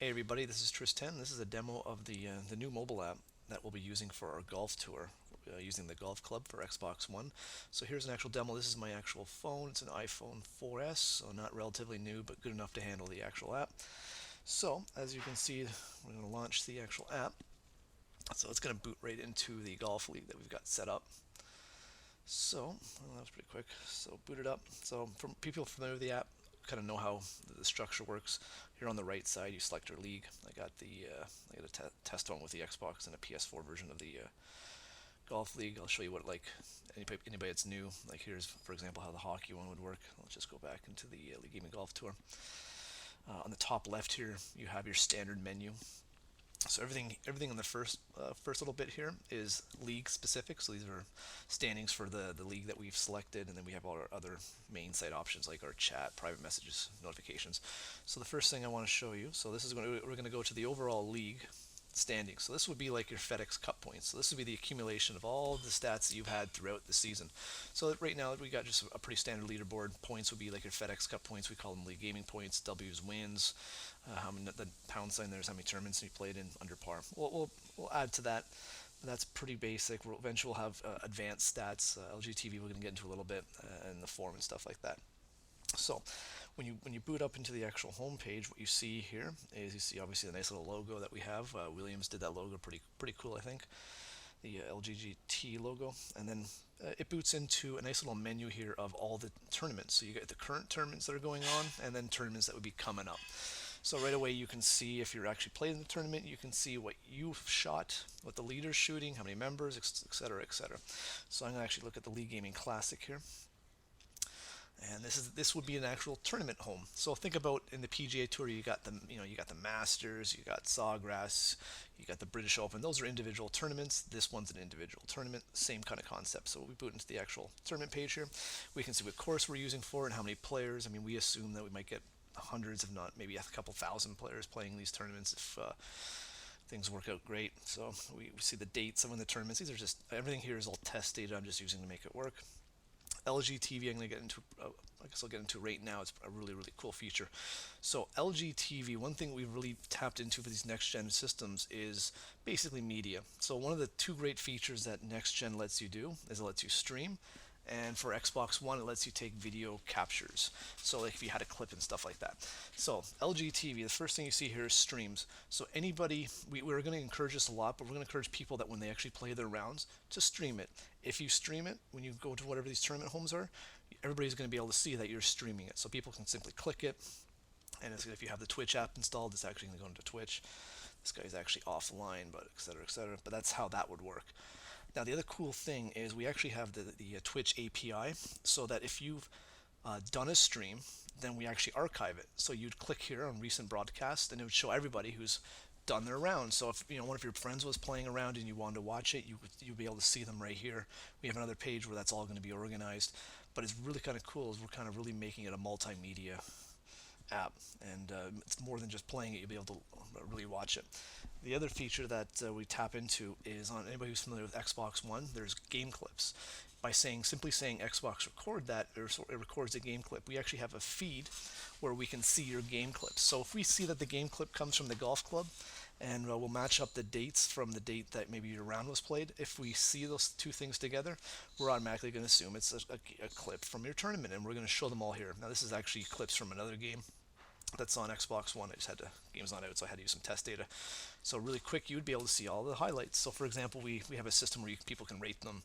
Hey everybody, this is Tristan. This is a demo of the new mobile app that we'll be using for our golf tour, using the golf club for Xbox One. So here's an actual demo. This is my actual phone. It's an iPhone 4S, so not relatively new, but good enough to handle the actual app. So as you can see, we're going to launch the actual app. So it's going to boot right into the golf league that we've got set up. So well, that was pretty quick. So boot it up. So for people familiar with the app, kind of know how the structure works. Here on the right side, you select your league. I got a test one with the Xbox and a PS4 version of the golf league. I'll show you what like anybody that's new. Like here's for example how the hockey one would work. Let's just go back into the League Gaming Golf Tour. On the top left here, you have your standard menu. So everything in the first little bit here is league specific. So these are standings for the league that we've selected, and then we have all our other main site options like our chat, private messages, notifications. So the first thing I want to show you. So this is we're going to go to the overall league standings. So this would be like your FedEx Cup points. So this would be the accumulation of all the stats that you've had throughout the season. So right now we got just a pretty standard leaderboard. Points would be like your FedEx Cup points. We call them League Gaming points. W's wins. How many the pound sign there's how many tournaments you played in under par. We'll add to that. That's pretty basic. We'll eventually have advanced stats. LGTV we're going to get into a little bit, and the form and stuff like that. So when you boot up into the actual home page, what you see here is you see obviously the nice little logo that we have. Williams did that logo pretty cool, I think. The LGGT logo, and then it boots into a nice little menu here of all the tournaments. So you get the current tournaments that are going on, and then tournaments that would be coming up. So right away you can see if you're actually playing the tournament, you can see what you've shot, what the leader's shooting, how many members, etc., etc. So I'm going to actually look at the League Gaming Classic here. And this would be an actual tournament home. So think about in the PGA Tour, you got the Masters, you got Sawgrass, you got the British Open. Those are individual tournaments. This one's an individual tournament, same kind of concept. So we boot into the actual tournament page here. We can see what course we're using for it and how many players. I mean, we assume that we might get hundreds, if not maybe a couple thousand players playing these tournaments if things work out great. So we see the dates of when the tournaments. These are just everything here is all test data. I'm just using to make it work. LGTV, I'm going to get into, I guess I'll get into right now. It's a really cool feature. So LGTV, one thing we've really tapped into for these next gen systems is basically media. So one of the two great features that next gen lets you do is it lets you stream, and for Xbox One it lets you take video captures, so like if you had a clip and stuff like that. So LGTV, the first thing you see here is streams. So anybody, we're going to encourage this a lot, but we're going to encourage people that when they actually play their rounds to stream it. If you stream it when you go to whatever these tournament homes are, everybody's going to be able to see that you're streaming it, so people can simply click it, and if you have the Twitch app installed, it's actually going to go into Twitch. This guy's actually offline, but etc etc, but that's how that would work. Now the other cool thing is we actually have the Twitch API, so that if you've done a stream, then we actually archive it. So you'd click here on recent broadcast, and it would show everybody who's done their round. So if one of your friends was playing around and you wanted to watch it, you'd be able to see them right here. We have another page where that's all going to be organized. But it's really kind of cool. Is we're kind of really making it a multimedia app, and it's more than just playing it. You'll be able to really watch it. The other feature that we tap into is on anybody who's familiar with Xbox One. There's game clips. By simply saying Xbox record that, it records a game clip. We actually have a feed where we can see your game clips. So if we see that the game clip comes from the golf club, and we'll match up the dates from the date that maybe your round was played. If we see those two things together, we're automatically going to assume it's a clip from your tournament, and we're going to show them all here. Now this is actually clips from another game that's on Xbox One. I just had to, game's not out, so I had to use some test data. So really quick, you would be able to see all the highlights. So for example, we have a system where people can rate them,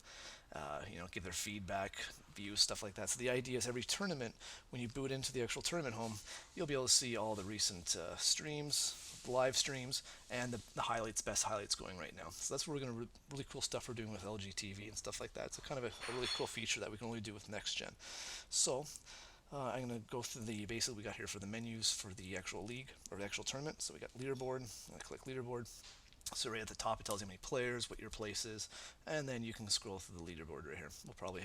give their feedback, views, stuff like that. So the idea is every tournament, when you boot into the actual tournament home, you'll be able to see all the recent streams, live streams, and the highlights, best highlights going right now. So that's what we're going to really cool stuff we're doing with LGTV and stuff like that. It's a kind of a really cool feature that we can only do with next gen. So I'm going to go through the basics we got here for the menus for the actual league or the actual tournament. So we got leaderboard. I click leaderboard. So right at the top, it tells you how many players, what your place is, and then you can scroll through the leaderboard right here. We'll probably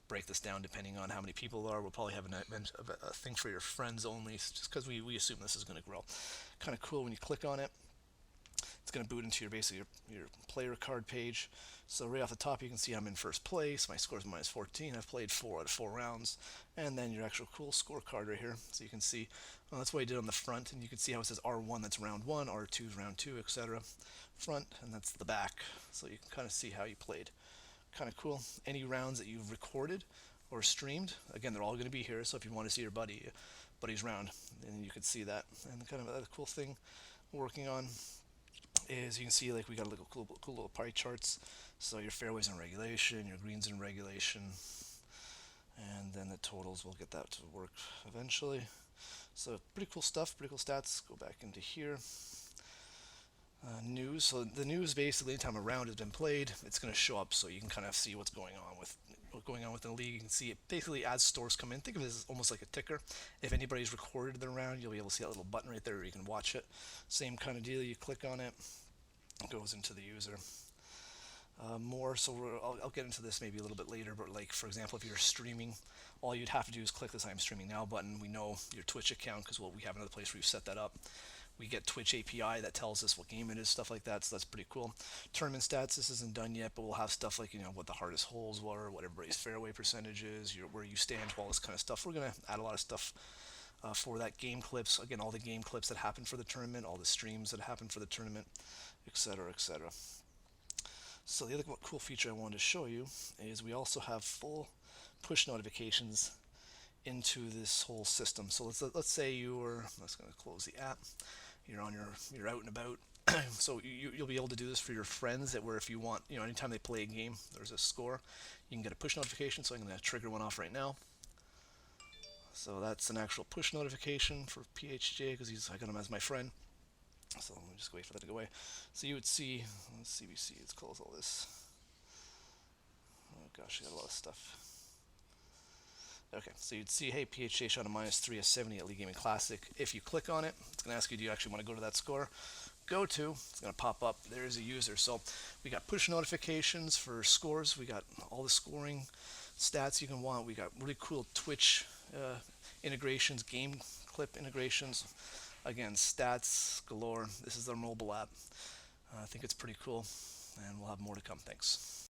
break this down depending on how many people there are. We'll probably have a thing for your friends only, just because we assume this is going to grow. Kind of cool when you click on it. It's going to boot into your basically your player card page. So right off the top, you can see I'm in first place. My score is -14. I've played 4 out of 4 rounds, and then your actual cool scorecard right here. So you can see that's what I did on the front, and you can see how it says R1, that's round 1, R2 is round 2, etc. Front, and that's the back. So you can kind of see how you played. Kind of cool. Any rounds that you've recorded or streamed, again, they're all going to be here. So if you want to see your buddy's round, then you can see that. And kind of a cool thing we're working on is you can see like we got a little cool little pie charts. So your fairways in regulation, your greens in regulation, and then the totals. We'll get that to work eventually. So pretty cool stuff, pretty cool stats. Go back into here. News. So the news basically, anytime a round has been played, it's going to show up, so you can kind of see what's going on within the league. You can see it basically as scores come in. Think of it as almost like a ticker. If anybody's recorded their round, you'll be able to see that little button right there where you can watch it. Same kind of deal. You click on it, it goes into the user. More, so I'll get into this maybe a little bit later, but like for example, if you're streaming, all you'd have to do is click this I'm streaming now button. We know your Twitch account because we have another place where we've set that up. We get Twitch API that tells us what game it is, stuff like that, so that's pretty cool. Tournament stats, this isn't done yet, but we'll have stuff like, what the hardest holes were, what everybody's fairway percentage is, where you stand, all this kind of stuff. We're going to add a lot of stuff for that. Game clips, again, all the game clips that happen for the tournament, all the streams that happen for the tournament, etc., etc. So the other cool feature I wanted to show you is we also have full push notifications into this whole system. So let's say I'm just going to close the app. You're out and about. So you'll be able to do this for your friends, that where if you want, anytime they play a game, there's a score, you can get a push notification. So I'm going to trigger one off right now. So that's an actual push notification for PHJ because I got him as my friend. So let me just wait for that to go away. So you would see, CBC, let's close all this. Oh gosh, I got a lot of stuff. Okay, so you'd see, hey, PHJ shot a -3 of 70 at League Gaming Classic. If you click on it, it's going to ask you, do you actually want to go to that score? Go to, it's going to pop up, there's a user. So we got push notifications for scores. We got all the scoring stats you can want. We got really cool Twitch integrations, game clip integrations. Again, stats galore. This is our mobile app. I think it's pretty cool, and we'll have more to come. Thanks.